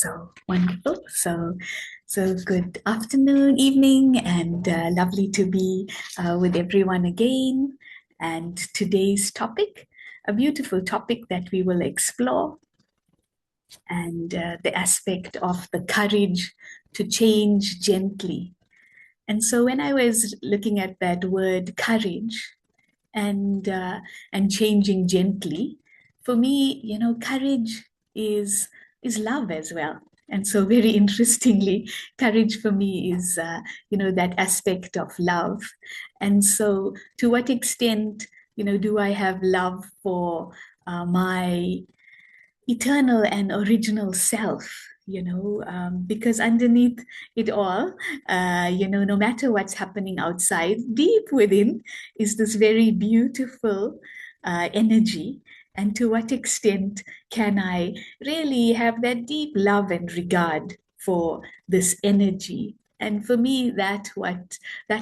So wonderful. So good afternoon, evening, and lovely to be with everyone again. And today's topic, a beautiful topic that we will explore, and the aspect of the courage to change gently. And so when I was looking at that word courage and and changing gently, for me, courage is is love as well. And so, very interestingly, courage for me is, that aspect of love. And so, to what extent, do I have love for my eternal and original self? Because underneath it all, no matter what's happening outside, deep within is this very beautiful energy. And to what extent can I really have that deep love and regard for this energy? And for me, that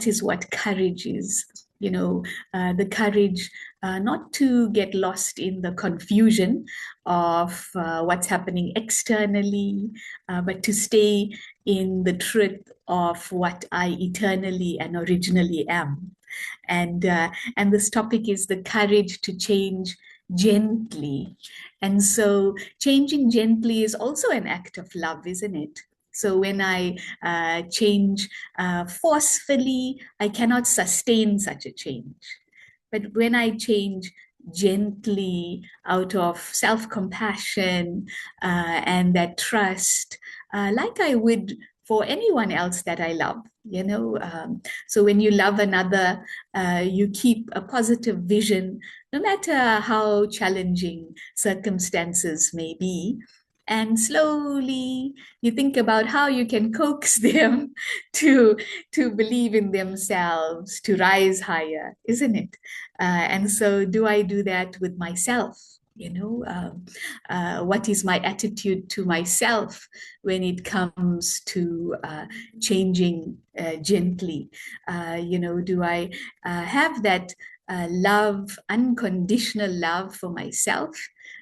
is what courage is. The courage not to get lost in the confusion of what's happening externally, but to stay in the truth of what I eternally and originally am. And this topic is the courage to change gently. And so changing gently is also an act of love, isn't it? So when I change forcefully, I cannot sustain such a change. But when I change gently out of self compassion and that trust, like I would for anyone else that I love. So when you love another, you keep a positive vision, no matter how challenging circumstances may be. And slowly you think about how you can coax them to, to believe in themselves, to rise higher, isn't it? And so, do I do that with myself? What is my attitude to myself when it comes to changing gently? Do I have that love, unconditional love for myself,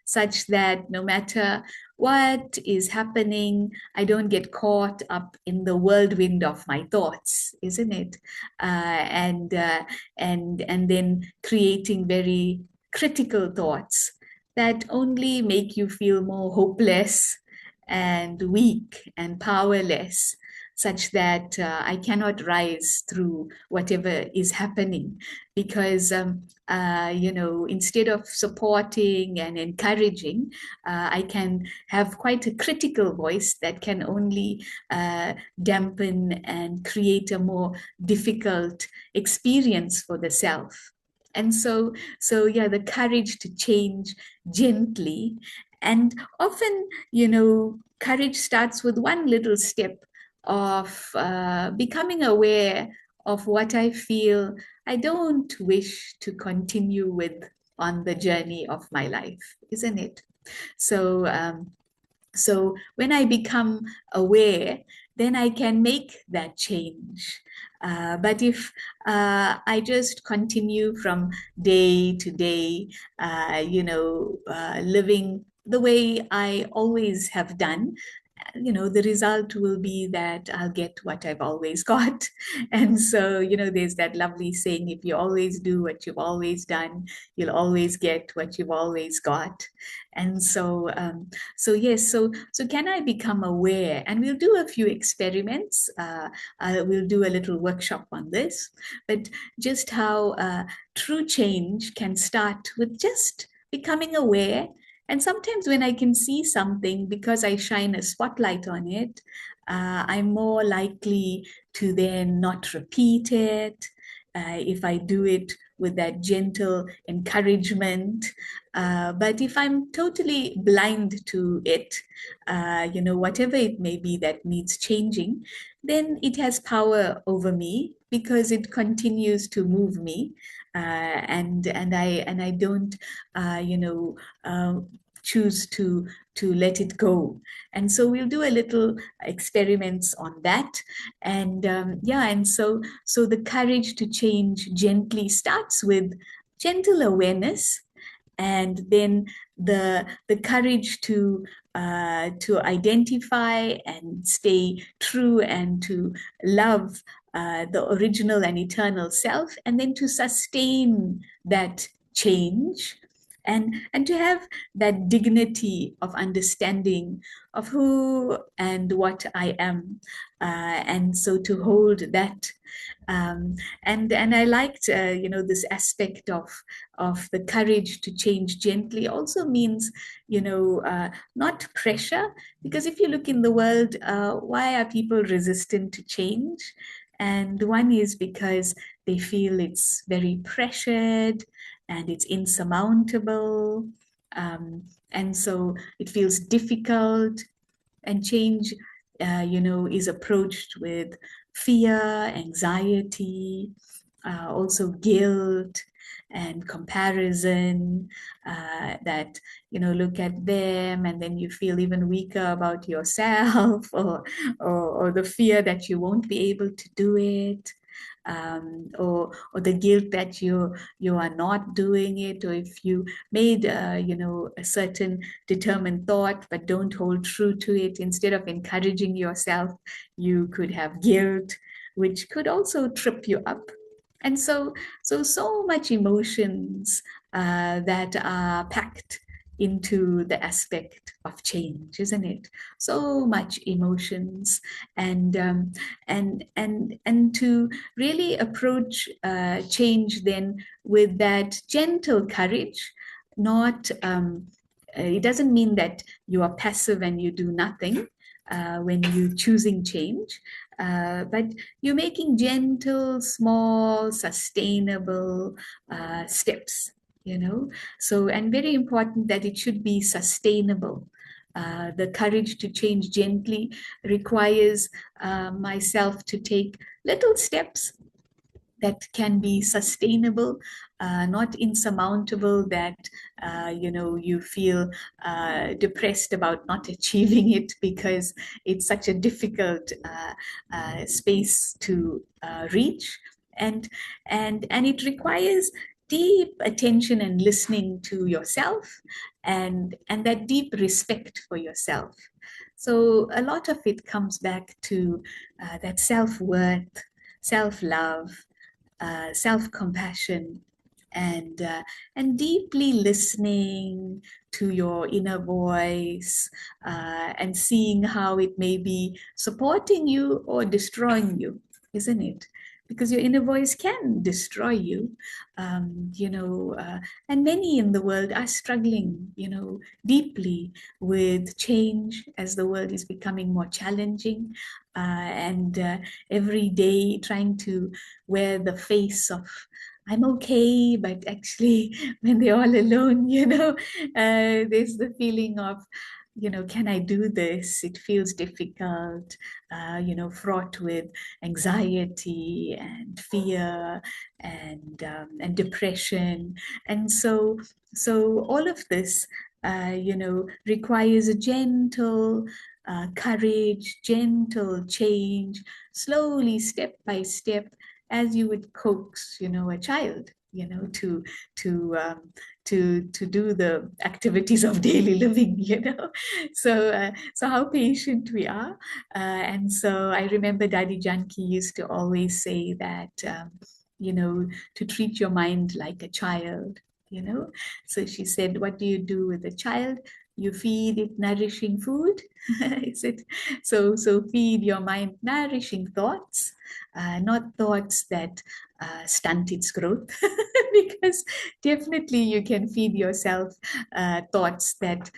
such that no matter what is happening, I don't get caught up in the whirlwind of my thoughts, isn't it? And then creating very critical thoughts that only make you feel more hopeless and weak and powerless, such that I cannot rise through whatever is happening. Because, instead of supporting and encouraging, I can have quite a critical voice that can only dampen and create a more difficult experience for the self. And so yeah, the courage to change gently. And often, courage starts with one little step of becoming aware of what I feel I don't wish to continue with on the journey of my life, isn't it? So, so when I become aware, then I can make that change. But if I just continue from day to day, living the way I always have done, the result will be that I'll get what I've always got. And so, there's that lovely saying, if you always do what you've always done, you'll always get what you've always got. And so yes, so can I become aware? And we'll do a few experiments. We'll do a little workshop on this, but just how true change can start with just becoming aware. And sometimes when I can see something, because I shine a spotlight on it, I'm more likely to then not repeat it. If I do it with that gentle encouragement. But if I'm totally blind to it, whatever it may be that needs changing, then it has power over me because it continues to move me. And I don't, uh, you know, uh, choose to let it go. And so we'll do a little experiments on that. And yeah, and so the courage to change gently starts with gentle awareness and then the courage to identify and stay true and to love the original and eternal self, and then to sustain that change, and to have that dignity of understanding of who and what I am, and so to hold that, and I liked this aspect of the courage to change gently also means not pressure, because if you look in the world, why are people resistant to change? And one is because they feel it's very pressured and it's insurmountable, and so it feels difficult, and change is approached with fear, anxiety, also guilt and comparison, that look at them and then you feel even weaker about yourself, or the fear that you won't be able to do it, or the guilt that you are not doing it, or if you made a certain determined thought but don't hold true to it, instead of encouraging yourself, you could have guilt, which could also trip you up. And so much emotions that are packed into the aspect of change, isn't it? So much emotions, and to really approach change then with that gentle courage, not it doesn't mean that you are passive and you do nothing when you're choosing change, but you're making gentle, small, sustainable steps, So, and very important that it should be sustainable. The courage to change gently requires myself to take little steps that can be sustainable, not insurmountable, that you feel depressed about not achieving it because it's such a difficult space to reach, and and it requires deep attention and listening to yourself, and that deep respect for yourself. So a lot of it comes back to that self-worth, self-love, self-compassion, and deeply listening to your inner voice, and seeing how it may be supporting you or destroying you, isn't it? Because your inner voice can destroy you, and many in the world are struggling, deeply with change as the world is becoming more challenging, and every day trying to wear the face of I'm okay, but actually, when they're all alone, there's the feeling of, can I do this? It feels difficult, fraught with anxiety and fear and depression, and so all of this, requires a gentle courage, gentle change, slowly, step by step, as you would coax, a child, to do the activities of daily living, So how patient we are, and so I remember Daddy Janki used to always say that, to treat your mind like a child, So she said, "What do you do with a child? You feed it nourishing food." Is it? So feed your mind nourishing thoughts, not thoughts that stunt its growth, because definitely you can feed yourself thoughts that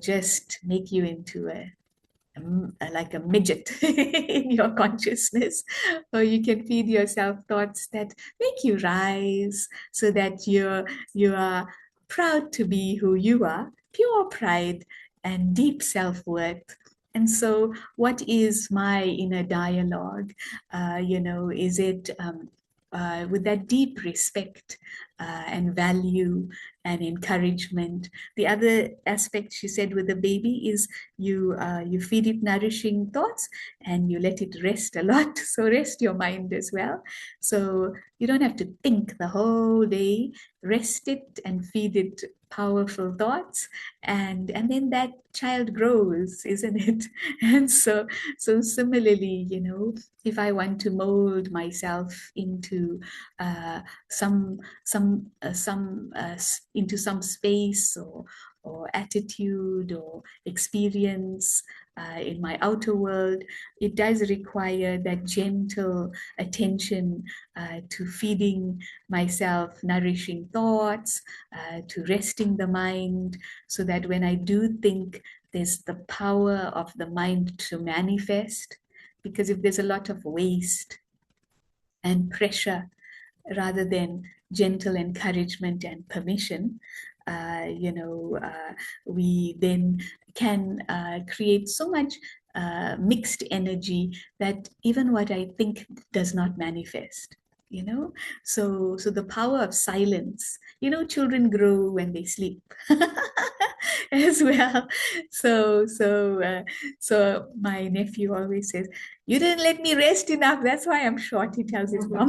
just make you into like a midget in your consciousness, or you can feed yourself thoughts that make you rise, so that you are proud to be who you are, pure pride and deep self-worth. And so what is my inner dialogue? Is it with that deep respect and value and encouragement. The other aspect she said with the baby is you feed it nourishing thoughts and you let it rest a lot. So rest your mind as well. So you don't have to think the whole day. Rest it and feed it powerful thoughts, and then that child grows, isn't it? And so similarly, if I want to mold myself into uh, into some space or attitude or experience in my outer world, it does require that gentle attention to feeding myself nourishing thoughts, to resting the mind, so that when I do think, there's the power of the mind to manifest. Because if there's a lot of waste and pressure rather than gentle encouragement and permission, we then can create so much mixed energy that even what I think does not manifest. So the power of silence. Children grow when they sleep. As well. So my nephew always says, "You didn't let me rest enough. That's why I'm short," he tells his mom.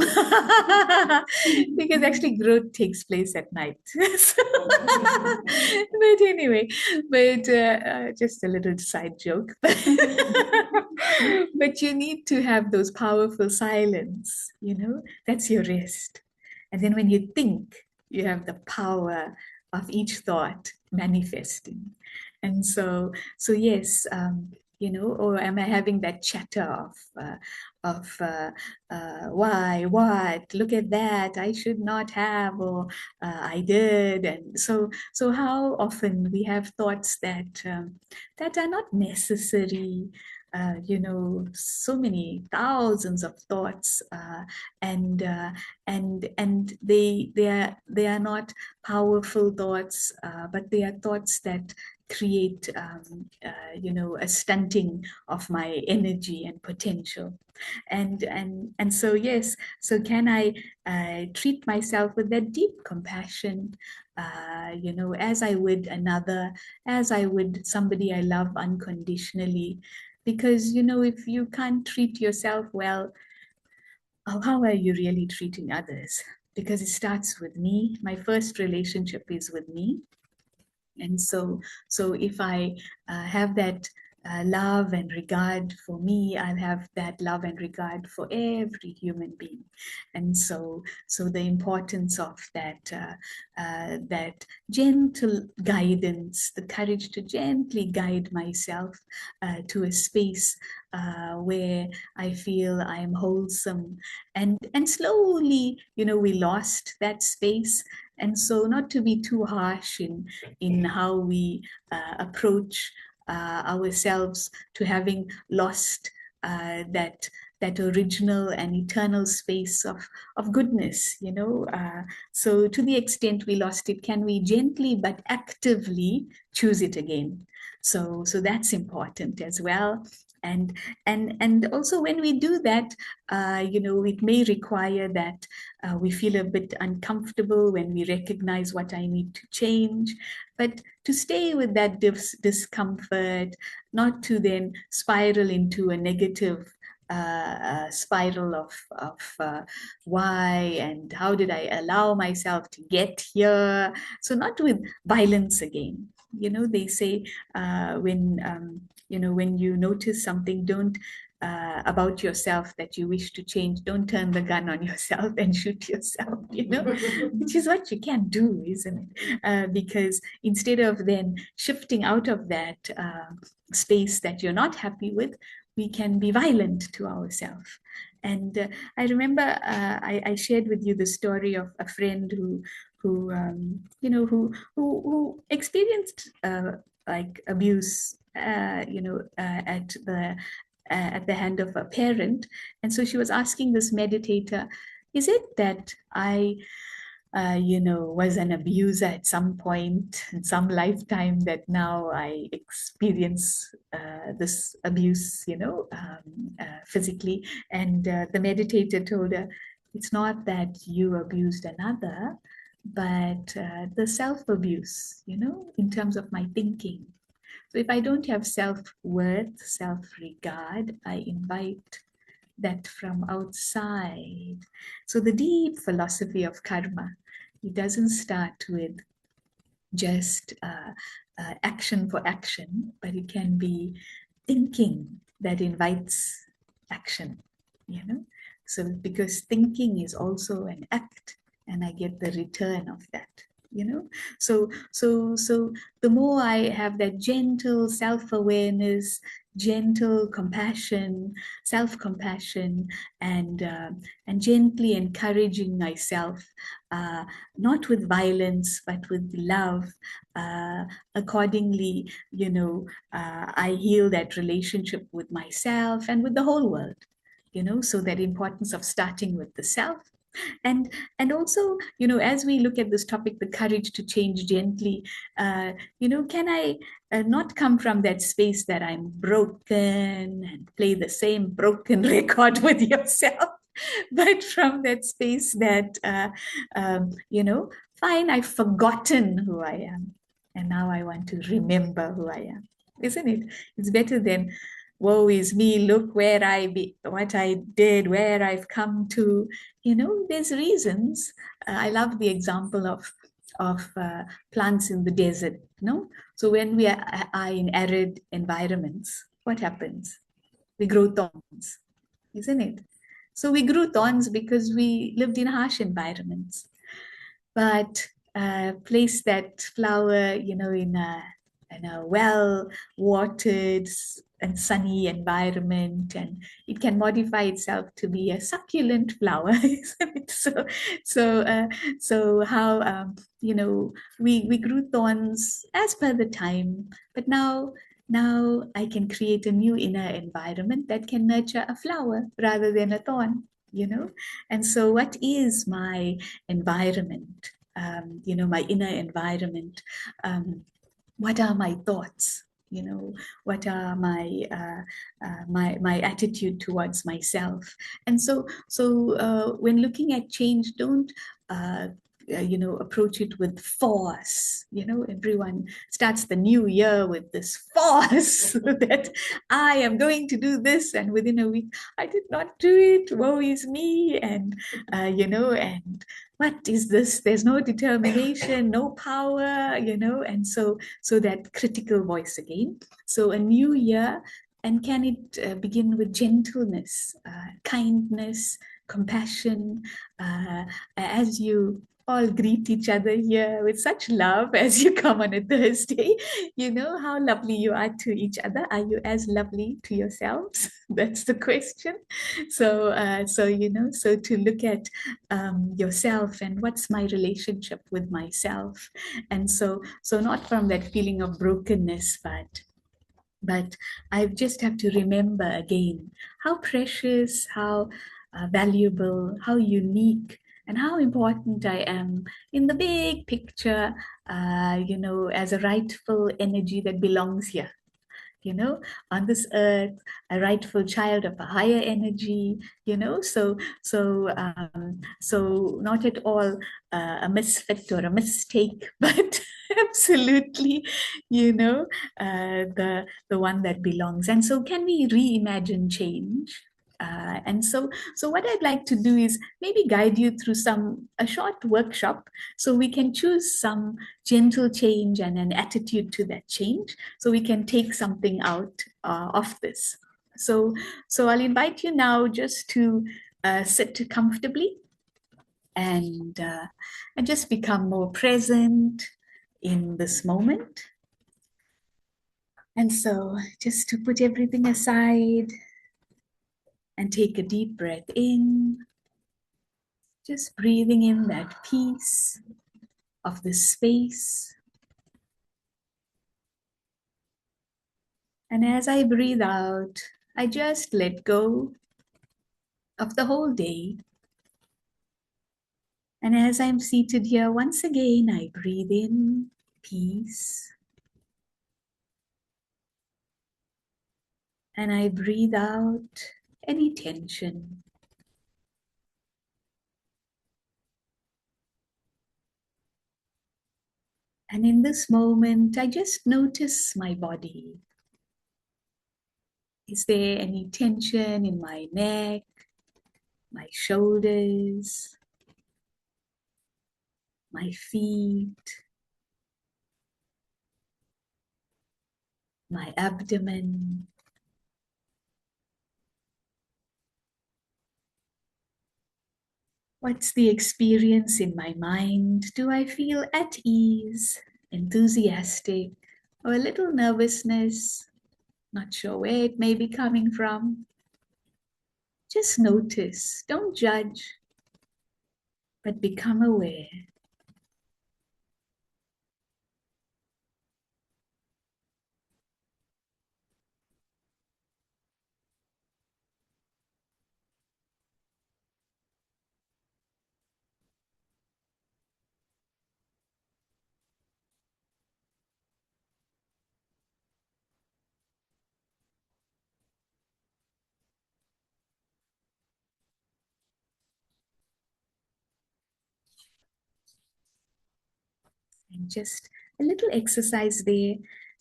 Because actually growth takes place at night. But anyway, just a little side joke. But you need to have those powerful silence, that's your rest. And then when you think, you have the power of each thought manifesting. And so yes, or am I having that chatter of why, what, look at that, I should not have, or I did. And so how often we have thoughts that are not necessary. So many thousands of thoughts, and they are not powerful thoughts, but they are thoughts that create a stunting of my energy and potential. And so yes, so can I treat myself with that deep compassion, as I would another, as I would somebody I love unconditionally. Because if you can't treat yourself well, how are you really treating others? Because it starts with me. My first relationship is with me. And so if I have that love and regard for me, I'll have that love and regard for every human being. And so the importance of that gentle guidance, the courage to gently guide myself to a space where I feel I'm wholesome, and slowly, we lost that space. And so not to be too harsh in how we approach ourselves to having lost that original and eternal space of goodness. So to the extent we lost it, can we gently but actively choose it again? So that's important as well. And also when we do that, it may require that we feel a bit uncomfortable when we recognize what I need to change, but to stay with that discomfort, not to then spiral into a negative spiral of why and how did I allow myself to get here. So not with violence again. They say when you notice something, don't about yourself that you wish to change, don't turn the gun on yourself and shoot yourself, which is what you can do, isn't it? Because instead of then shifting out of that space that you're not happy with, we can be violent to ourselves. And I remember I shared with you the story of a friend who experienced like abuse, at the hand of a parent. And so she was asking this meditator, is it that I was an abuser at some point in some lifetime, that now I experience this abuse, physically? And the meditator told her, it's not that you abused another, but the self-abuse, in terms of my thinking. So if I don't have self-worth, self-regard, I invite that from outside. So the deep philosophy of karma, it doesn't start with just action for action, but it can be thinking that invites action, you know. So because thinking is also an act, and I get the return of that, you know. So the more I have that gentle self-awareness, gentle compassion, self-compassion, and gently encouraging myself, uh, not with violence, but with love. Uh, Accordingly, I heal that relationship with myself and with the whole world. So that importance of starting with the self, and also, as we look at this topic, the courage to change gently, can I not come from that space that I'm broken and play the same broken record with yourself, but from that space that, fine, I've forgotten who I am, and now I want to remember who I am, isn't it? It's better than, woe is me, look where what I did, where I've come to. There's reasons. I love the example of plants in the desert. So when we are in arid environments, what happens? We grow thorns, isn't it? So we grew thorns because we lived in harsh environments. But place that flower, in a well-watered and sunny environment, and it can modify itself to be a succulent flower, isn't it? So how we grew thorns as per the time, but now I can create a new inner environment that can nurture a flower rather than a thorn, And so, what is my environment? My inner environment. What are my thoughts? What are my attitude towards myself? And so when looking at change, don't approach it with force. Everyone starts the new year with this force that I am going to do this, and within a week I did not do it, woe is me. And what is this? There's no determination, no power, and so that critical voice again. So a new year, and can it begin with gentleness, kindness, compassion, as you all greet each other here with such love as you come on a Thursday. How lovely you are to each other. Are you as lovely to yourselves? That's the question. So to look at yourself, and what's my relationship with myself, and so not from that feeling of brokenness, but I just have to remember again how precious, how valuable, how unique, and how important I am in the big picture, as a rightful energy that belongs here, on this earth, a rightful child of a higher energy, so not at all a misfit or a mistake, but absolutely, the one that belongs. And so, can we reimagine change? And so what I'd like to do is maybe guide you through a short workshop, so we can choose some gentle change and an attitude to that change, so we can take something out of this. So I'll invite you now just to sit comfortably, and just become more present in this moment. And so just to put everything aside and take a deep breath in, just breathing in that peace of the space. And as I breathe out, I just let go of the whole day. And as I'm seated here, once again, I breathe in peace. And I breathe out any tension. And in this moment, I just notice my body. Is there any tension in my neck, my shoulders, my feet, my abdomen? What's the experience in my mind? Do I feel at ease, enthusiastic, or a little nervousness? Not sure where it may be coming from. Just notice, don't judge, but become aware. And just a little exercise there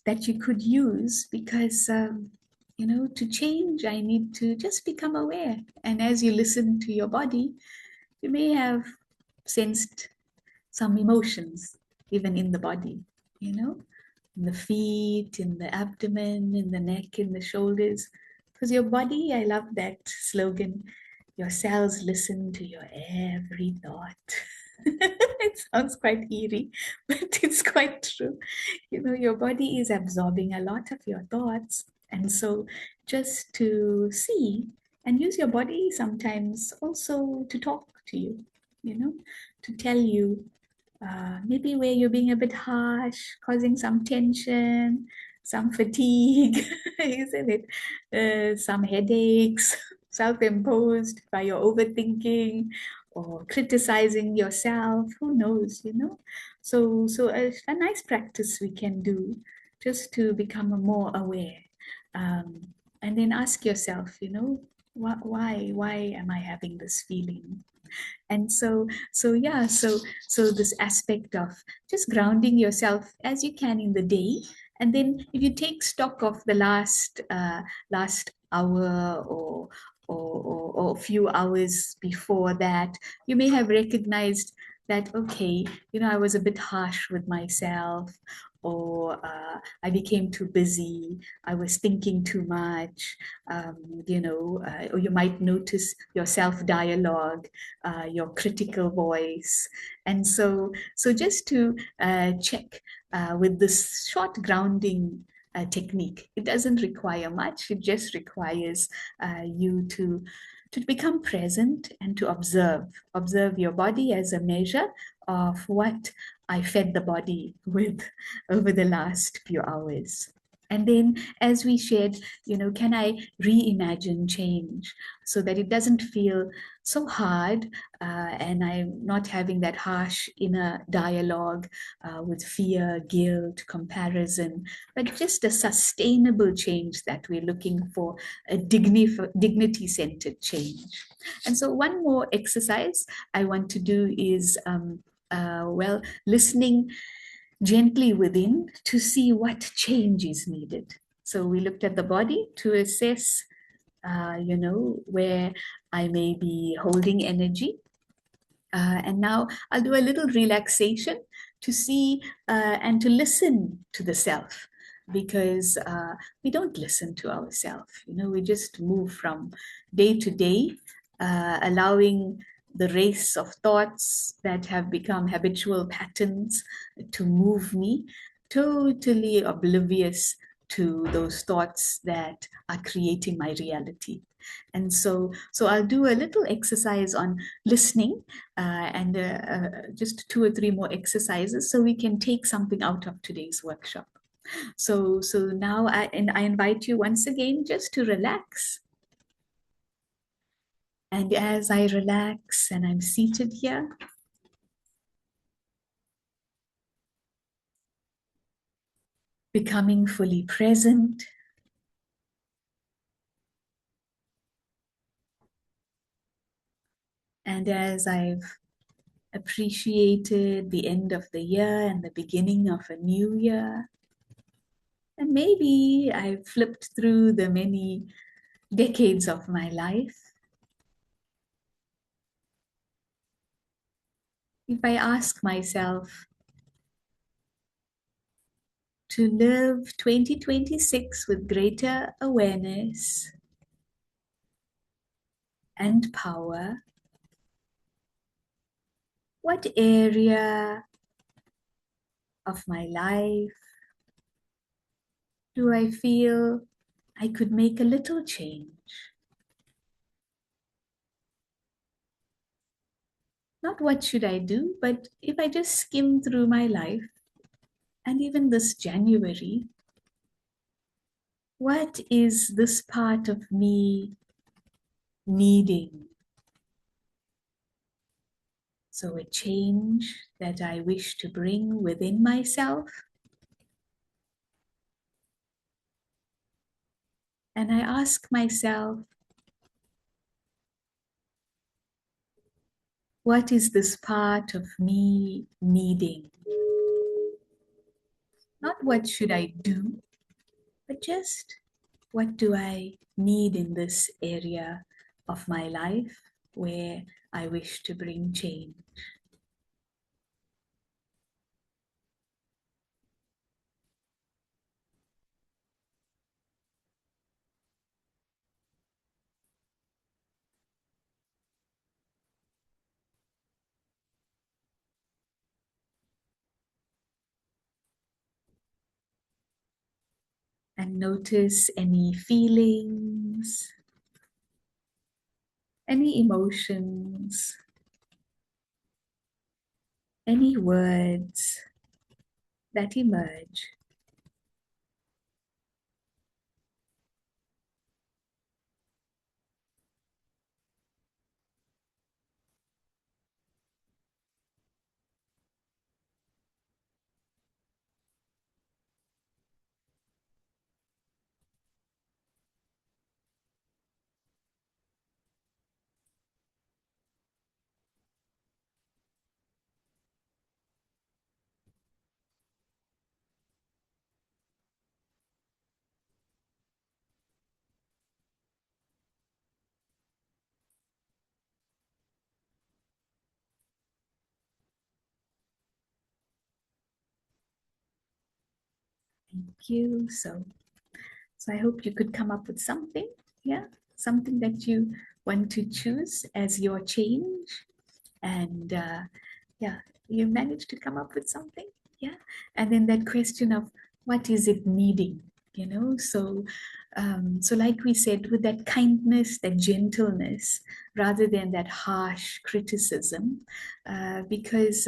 that you could use because, to change, I need to just become aware. And as you listen to your body, you may have sensed some emotions even in the body, you know, in the feet, in the abdomen, in the neck, in the shoulders. Because your body, I love that slogan, your cells listen to your every thought. It sounds quite eerie, but it's quite true. Your body is absorbing a lot of your thoughts. And so just to see and use your body sometimes also to talk to you, to tell you maybe where you're being a bit harsh, causing some tension, some fatigue, isn't it? Some headaches, self-imposed by your overthinking or criticizing yourself. Who knows? So a nice practice we can do just to become more aware. Um, and then ask yourself, why am I having this feeling? And so this aspect of just grounding yourself as you can in the day, and then if you take stock of the last hour or a few hours before that, you may have recognized that, okay, I was a bit harsh with myself, or I became too busy, I was thinking too much, or you might notice your self dialogue, your critical voice. And so just to check with this short grounding technique, it doesn't require much. It just requires you to become present and to observe your body as a measure of what I fed the body with over the last few hours. And then, as we shared, can I reimagine change so that it doesn't feel so hard, and I'm not having that harsh inner dialogue with fear, guilt, comparison, but just a sustainable change that we're looking for, a dignity centered change. And so, one more exercise I want to do is, listening gently within to see what change is needed. So, we looked at the body to assess where I may be holding energy. And now I'll do a little relaxation to see and to listen to the self, because we don't listen to ourselves. We just move from day to day, allowing the race of thoughts that have become habitual patterns to move me, totally oblivious to those thoughts that are creating my reality. And so I'll do a little exercise on listening, and just two or three more exercises so we can take something out of today's workshop. So now I invite you once again just to relax. And as I relax and I'm seated here, becoming fully present, and as I've appreciated the end of the year and the beginning of a new year. And maybe I flipped through the many decades of my life. If I ask myself to live 2026 with greater awareness and power, what area of my life do I feel I could make a little change? Not what should I do, but if I just skim through my life, and even this January, what is this part of me needing? So, a change that I wish to bring within myself. And I ask myself, what is this part of me needing? Not what should I do, but just what do I need in this area of my life where I wish to bring change? And notice any feelings, any emotions, any words that emerge. Thank you. So I hope you could come up with something, yeah, something that you want to choose as your change. And yeah, you managed to come up with something, yeah. And then that question of what is it needing, so like we said, with that kindness, that gentleness, rather than that harsh criticism, because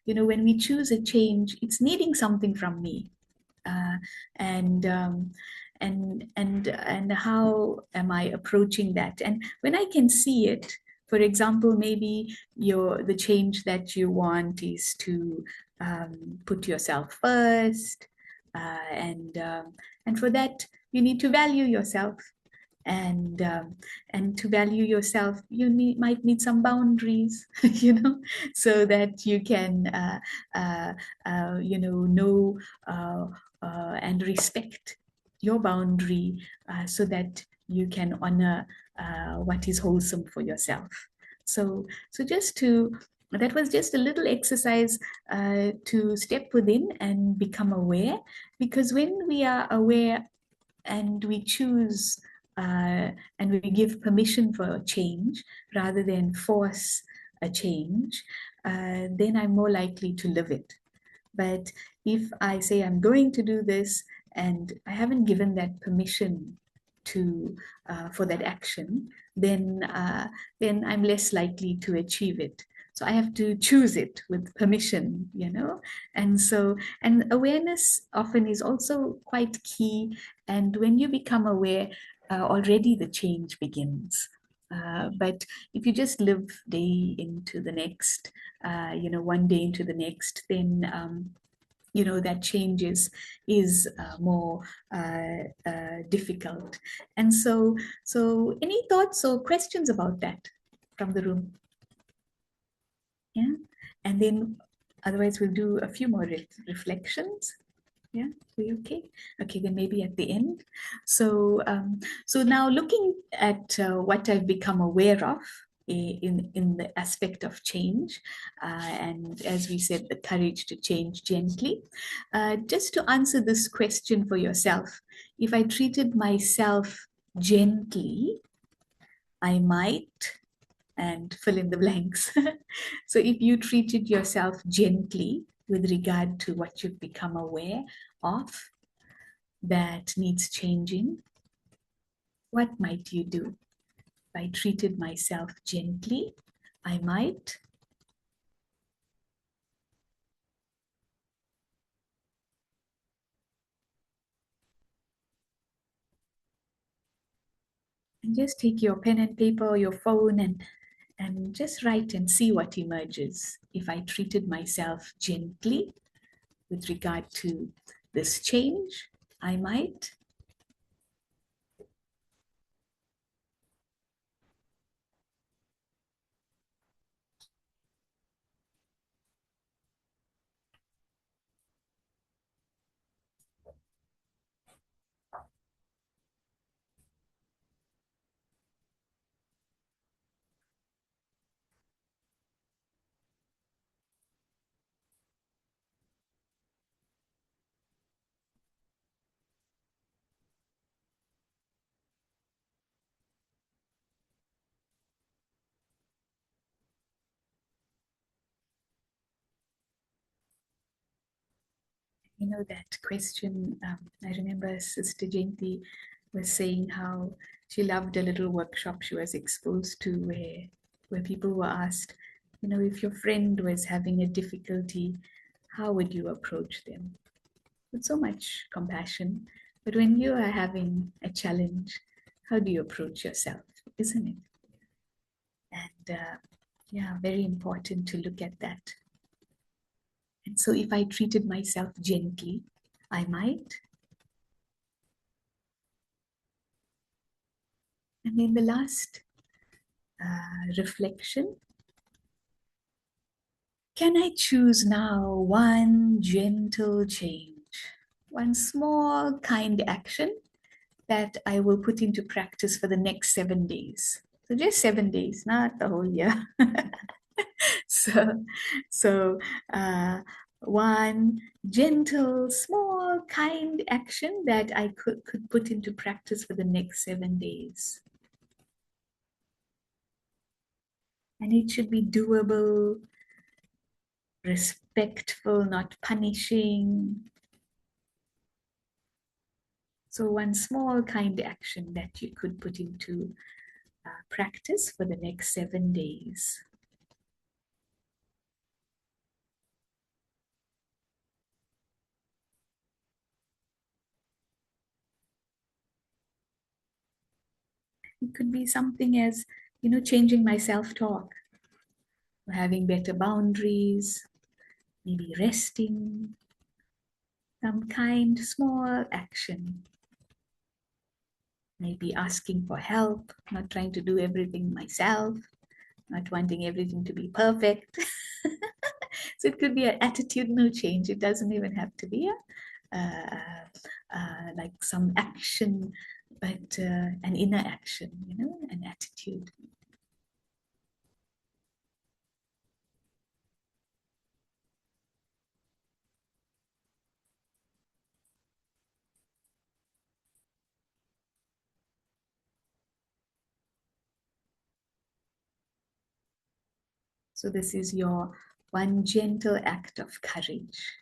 when we choose a change, it's needing something from me, uh, and and how am I approaching that? And when I can see it, for example, maybe the change that you want is to put yourself first, and for that you need to value yourself, and to value yourself you might need some boundaries, so that you can know uh, and respect your boundary, so that you can honor what is wholesome for yourself. So just to that was just a little exercise to step within and become aware, because when we are aware and we choose, and we give permission for a change rather than force a change, then I'm more likely to live it. But if I say I'm going to do this and I haven't given that permission to for that action, then I'm less likely to achieve it. So I have to choose it with permission, and awareness often is also quite key. And when you become aware, already the change begins. But if you just live day into the next, one day into the next, then that change is more difficult. And so any thoughts or questions about that from the room? Yeah. And then otherwise we'll do a few more reflections. Yeah, we okay? Okay, then maybe at the end. So now looking at what I've become aware of in the aspect of change, and as we said, the courage to change gently. Just to answer this question for yourself, if I treated myself gently, I might, and fill in the blanks. So if you treated yourself gently with regard to what you've become aware of that needs changing, what might you do? If I treated myself gently, I might. And just take your pen and paper or your phone and just write and see what emerges. If I treated myself gently with regard to this change, I might. You know, that question, I remember Sister Jayanti was saying how she loved a little workshop she was exposed to where people were asked, you know, if your friend was having a difficulty, how would you approach them? With so much compassion. But when you are having a challenge, how do you approach yourself, isn't it? And yeah, very important to look at that. And so if I treated myself gently, I might. And then the last reflection, can I choose now one gentle change, one small kind action that I will put into practice for the next 7 days? So just 7 days, not the whole year. so, so one gentle, small, kind action that I could put into practice for the next 7 days. And it should be doable, respectful, not punishing. So, one small kind action that you could put into practice for the next 7 days. It could be something as, you know, changing my self talk, having better boundaries, maybe resting, some kind, small action. Maybe asking for help, not trying to do everything myself, not wanting everything to be perfect. So it could be an attitudinal change. It doesn't even have to be like some action, but an inner action, you know, an attitude. So this is your one gentle act of courage.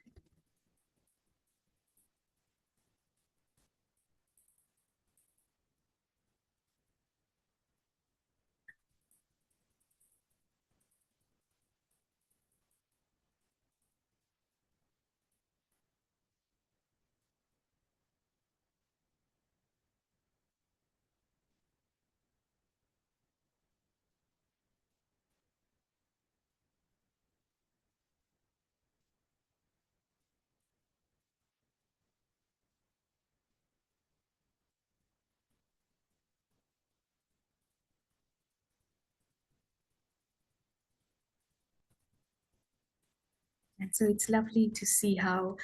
And so it's lovely to see how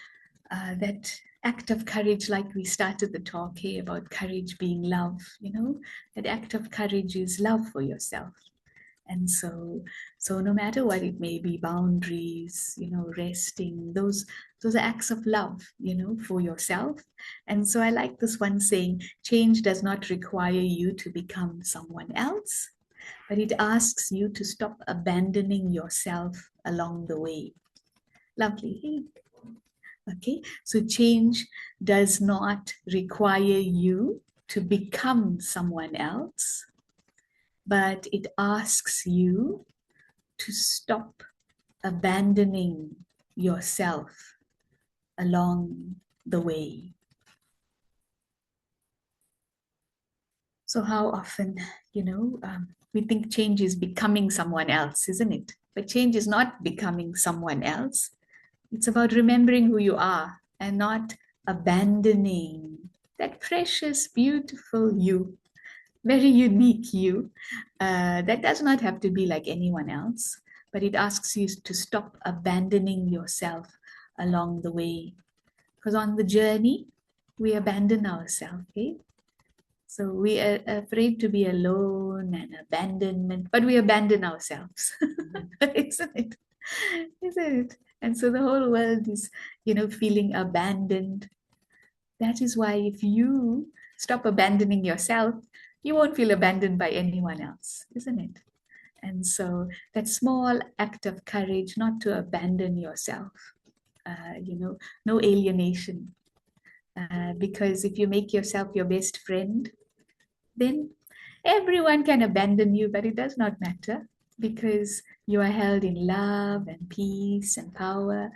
that act of courage, like we started the talk here about courage being love, that act of courage is love for yourself. And so no matter what it may be, boundaries, resting, those are acts of love, for yourself. And so I like this one saying, change does not require you to become someone else, but it asks you to stop abandoning yourself along the way. Lovely. Okay, so change does not require you to become someone else, but it asks you to stop abandoning yourself along the way. So, how often, we think change is becoming someone else, isn't it? But change is not becoming someone else. It's about remembering who you are and not abandoning that precious, beautiful you, very unique you. That does not have to be like anyone else, but it asks you to stop abandoning yourself along the way. Because on the journey, we abandon ourselves, okay? So we are afraid to be alone and abandonment, but we abandon ourselves, isn't it? Isn't it? And so the whole world is, feeling abandoned. That is why if you stop abandoning yourself, you won't feel abandoned by anyone else, isn't it? And so that small act of courage not to abandon yourself, no alienation. Because if you make yourself your best friend, then everyone can abandon you, but it does not matter because you are held in love and peace and power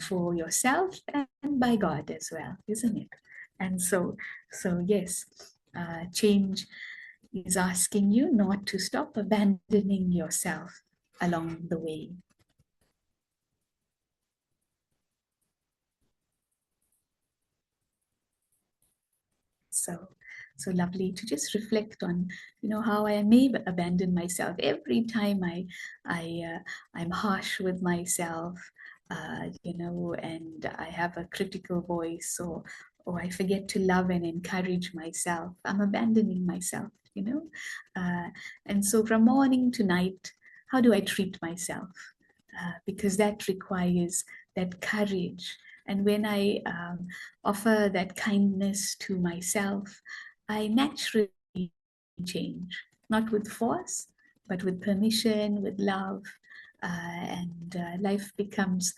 for yourself and by God as well, isn't it? And so yes, change is asking you not to stop abandoning yourself along the way. So lovely to just reflect on, how I may abandon myself every time I'm harsh with myself, and I have a critical voice, or I forget to love and encourage myself. I'm abandoning myself, and so from morning to night, how do I treat myself? Because that requires that courage. And when I offer that kindness to myself, I naturally change, not with force, but with permission, with love. And life becomes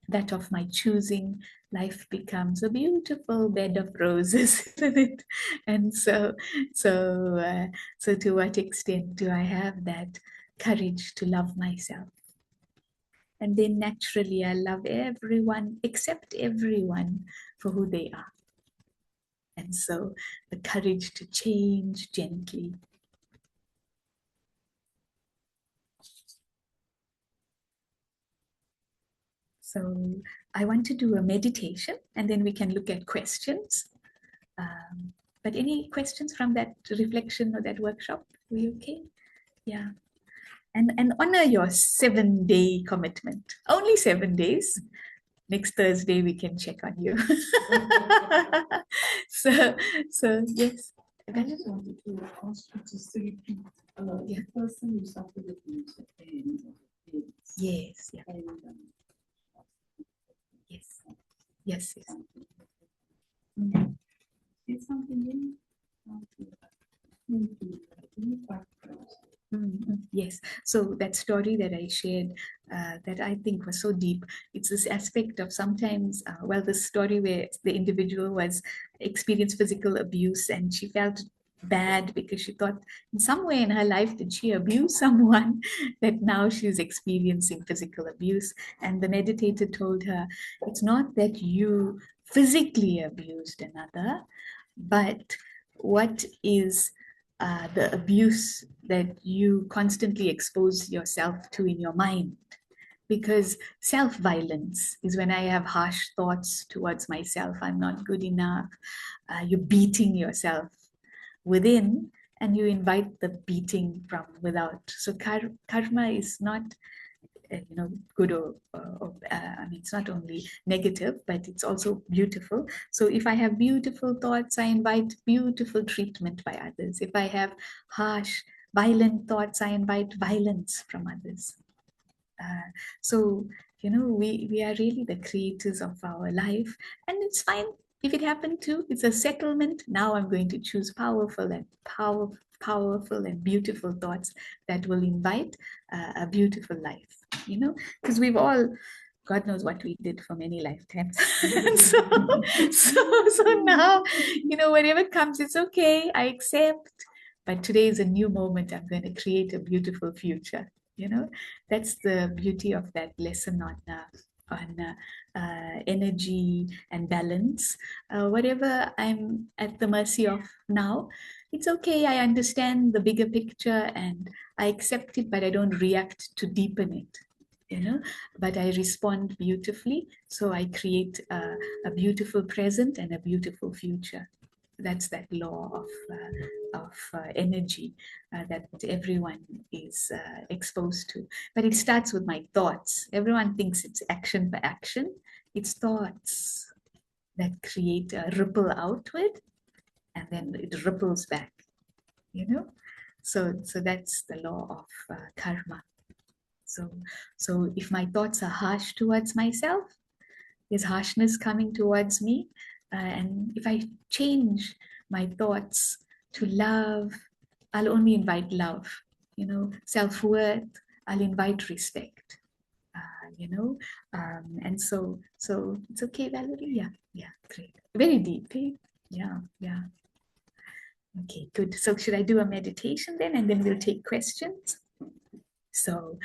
that of my choosing. Life becomes a beautiful bed of roses, isn't it? And so to what extent do I have that courage to love myself? And then naturally, I love everyone, accept everyone for who they are. And so the courage to change gently. So I want to do a meditation and then we can look at questions. But any questions from that reflection or that workshop? Are we okay? Yeah. And honor your 7-day commitment. Only 7 days. Next Thursday we can check on you. so yes. I just wanted to ask you to say, the person who suffered abuse at the end of the kids. Yes, yeah. And, yes, yes, yes. Mm. It's something in Yes. So that story that I shared, that I think was so deep, it's this aspect of sometimes, the story where the individual was experienced physical abuse and she felt bad because she thought in some way in her life did she abuse someone that now she's experiencing physical abuse. And the meditator told her, it's not that you physically abused another, but what is the abuse that you constantly expose yourself to in your mind? Because self-violence is when I have harsh thoughts towards myself. I'm not good enough. You're beating yourself within and you invite the beating from without. So karma is not good I mean, it's not only negative, but it's also beautiful. So if I have beautiful thoughts, I invite beautiful treatment by others. If I have harsh, violent thoughts, I invite violence from others. So we are really the creators of our life, and it's fine if it happened to. It's a settlement. Now I'm going to choose powerful and beautiful thoughts that will invite a beautiful life. Because we've all, God knows what we did for many lifetimes. So now, whatever comes, it's okay. I accept. But today is a new moment. I'm going to create a beautiful future. That's the beauty of that lesson on energy and balance. Whatever I'm at the mercy of now, it's okay. I understand the bigger picture and I accept it, but I don't react to deepen it. But I respond beautifully. So I create a beautiful present and a beautiful future. That's that law of energy that everyone is exposed to. But it starts with my thoughts. Everyone thinks it's action for action. It's thoughts that create a ripple outward, and then it ripples back. So that's the law of karma. So if my thoughts are harsh towards myself, there's harshness coming towards me. And if I change my thoughts to love, I'll only invite love. Self-worth, I'll invite respect. And so it's okay, Valerie. Yeah, great. Very deep, eh? Yeah. Okay, good. So should I do a meditation then, and then we'll take questions? So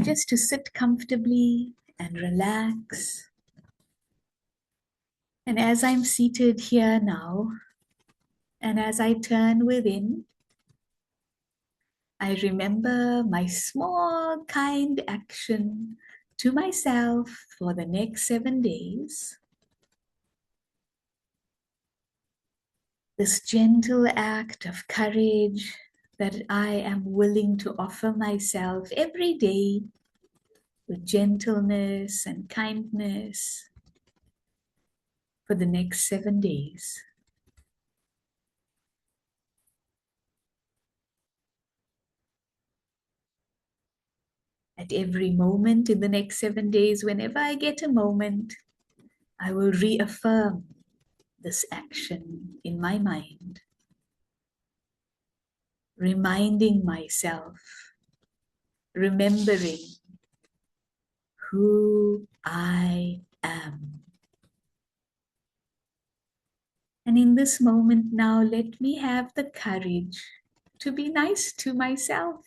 just to sit comfortably and relax. And as I'm seated here now, and as I turn within, I remember my small, kind action to myself for the next 7 days. This gentle act of courage that I am willing to offer myself every day with gentleness and kindness for the next 7 days. At every moment in the next 7 days, whenever I get a moment, I will reaffirm this action in my mind, reminding myself, remembering who I am. And in this moment now, let me have the courage to be nice to myself,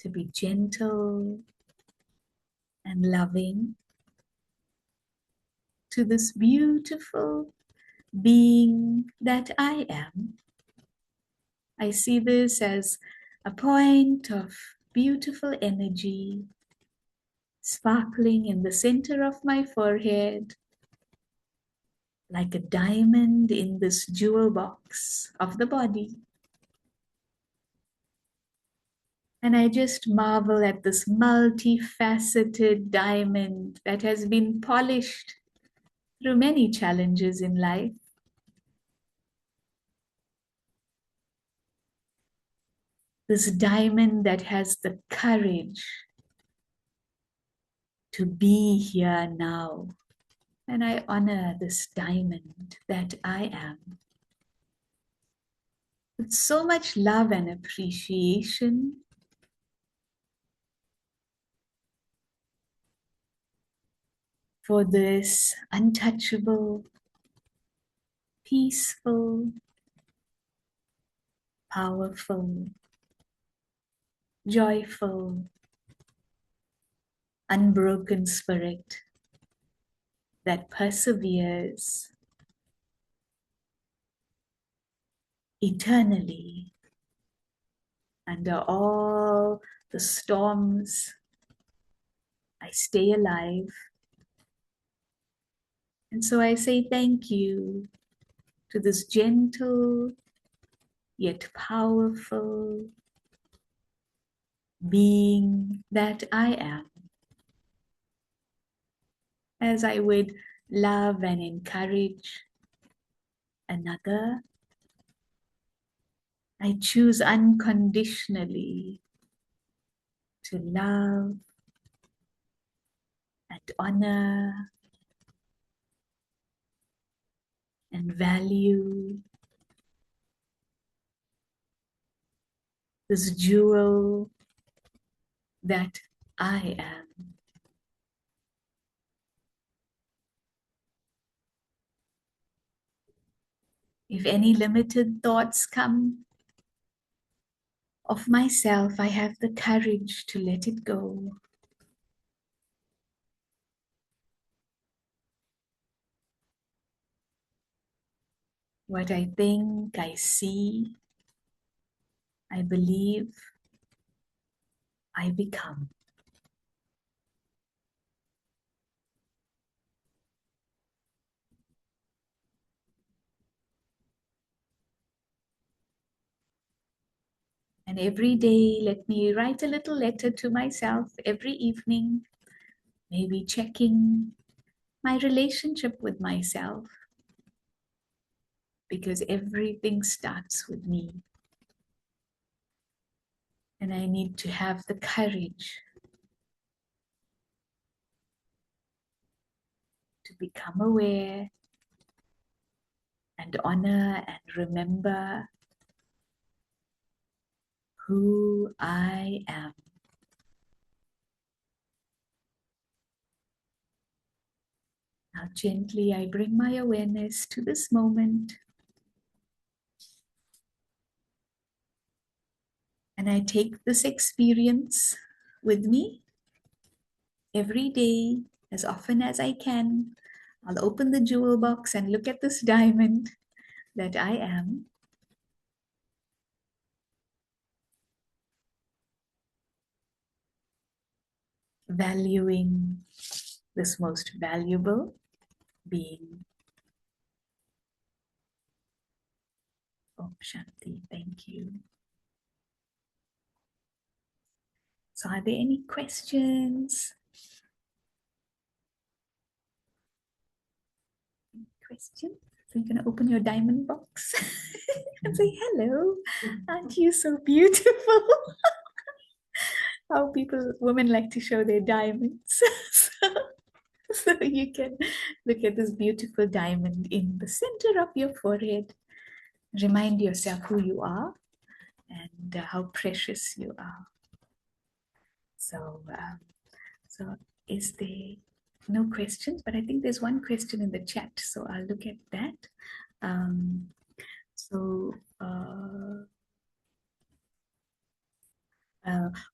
to be gentle and loving to this beautiful being that I am. I see this as a point of beautiful energy sparkling in the center of my forehead, like a diamond in this jewel box of the body. And I just marvel at this multifaceted diamond that has been polished through many challenges in life. This diamond that has the courage to be here now. And I honor this diamond that I am with so much love and appreciation. For this untouchable, peaceful, powerful, joyful, unbroken spirit that perseveres eternally under all the storms. I stay alive. And so I say thank you to this gentle yet powerful being that I am, as I would love and encourage another. I choose unconditionally to love and honor and value this jewel that I am. If any limited thoughts come of myself, I have the courage to let it go. What I think, I see, I believe, I become. And every day, let me write a little letter to myself every evening, maybe checking my relationship with myself, because everything starts with me. And I need to have the courage to become aware and honor and remember who I am. Now, gently, I bring my awareness to this moment. And I take this experience with me every day, as often as I can. I'll open the jewel box and look at this diamond that I am. Valuing this most valuable being. Om Shanti, thank you. So are there any questions? Question? So you're going to open your diamond box and say, hello, aren't you so beautiful? How women like to show their diamonds. So you can look at this beautiful diamond in the center of your forehead. Remind yourself who you are and how precious you are. So is there no questions? But I think there's one question in the chat, so I'll look at that. So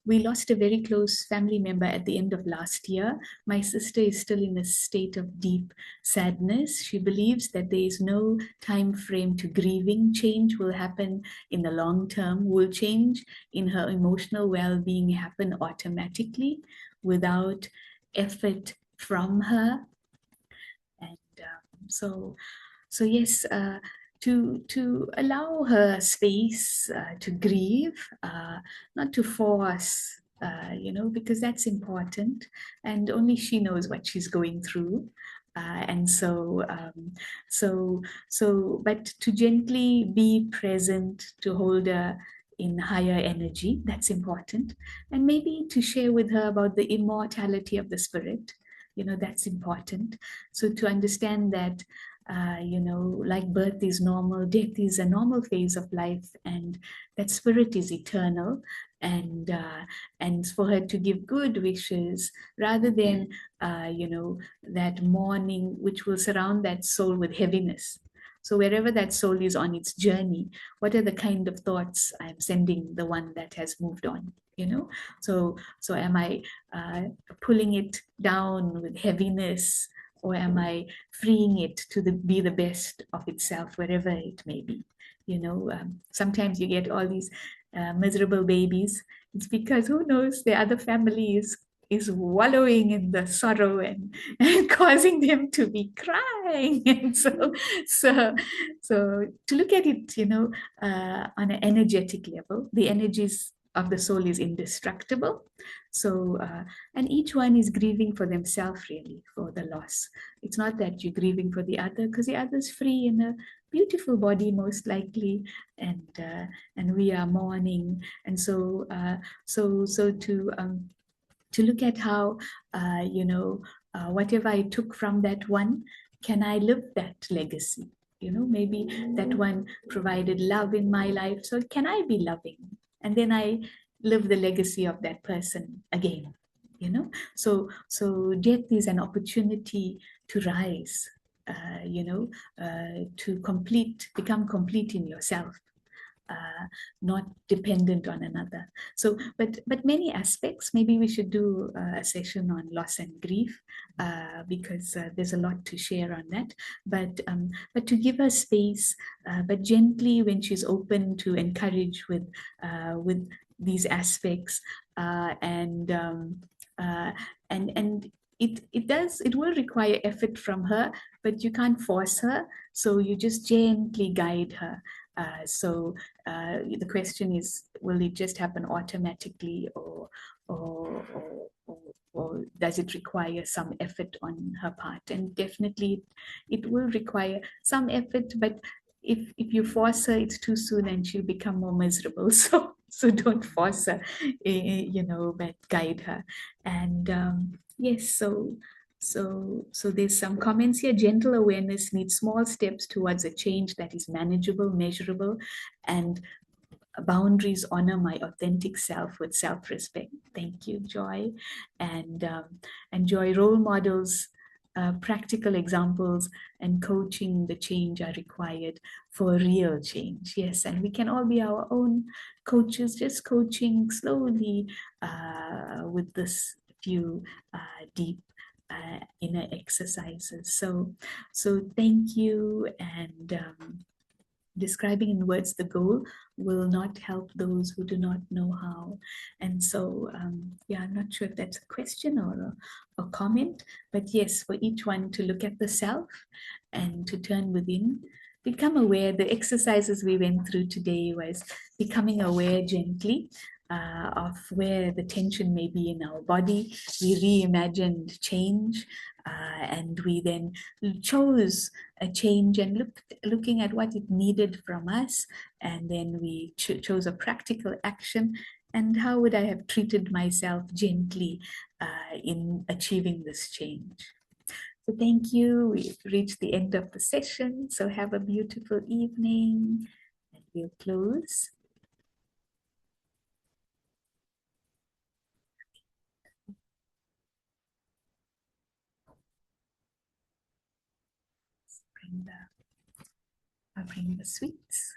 we lost a very close family member at the end of last year. My sister is still in a state of deep sadness. She believes that there is no time frame to grieving. Change will happen in the long term. Will change in her emotional well-being happen automatically without effort from her? And so yes, to allow her space to grieve, not to force, because that's important, and only she knows what she's going through. And but to gently be present, to hold her in higher energy, that's important. And maybe to share with her about the immortality of the spirit, that's important. So to understand that like birth is normal, death is a normal phase of life, and that spirit is eternal. And for her to give good wishes rather than that mourning which will surround that soul with heaviness. So wherever that soul is on its journey, what are the kind of thoughts I'm sending the one that has moved on? So am I pulling it down with heaviness, or am I freeing it to be the best of itself wherever it may be? Sometimes you get all these miserable babies. It's because, who knows, the other family is wallowing in the sorrow and causing them to be crying. And so to look at it, on an energetic level, the energies of the soul is indestructible. So, and each one is grieving for themselves, really, for the loss. It's not that you're grieving for the other, because the other's free in a beautiful body, most likely, and we are mourning. And so, so to look at how, whatever I took from that one, can I live that legacy? Maybe that one provided love in my life. So can I be loving? And then I live the legacy of that person again. So death is an opportunity to rise, to become complete in yourself, not dependent on another. So, but many aspects. Maybe we should do a session on loss and grief, because there's a lot to share on that. But to give her space, but gently, when she's open, to encourage with these aspects, and uh, and it will require effort from her, but you can't force her. So you just gently guide her. The question is, will it just happen automatically, or, or, or, or does it require some effort on her part? And definitely it will require some effort, but if you force her, it's too soon and she'll become more miserable. So don't force her, but guide her. And yes, so there's some comments here. Gentle awareness needs small steps towards a change that is manageable, measurable, and boundaries honor my authentic self with self-respect. Thank you, Joy. And Joy, role models, practical examples, and coaching the change are required for real change. Yes, and we can all be our own coaches, just coaching slowly, with this few deep inner exercises. So thank you. And describing in words the goal will not help those who do not know how. And so, yeah, I'm not sure if that's a question or a comment, but yes, for each one to look at the self and to turn within, become aware. The exercises we went through today was becoming aware gently, of where the tension may be in our body. We reimagined change, and we then chose a change and looking at what it needed from us, and then we chose a practical action. And how would I have treated myself gently in achieving this change? So thank you. We've reached the end of the session. So have a beautiful evening, and we'll close. I'll bring the sweets.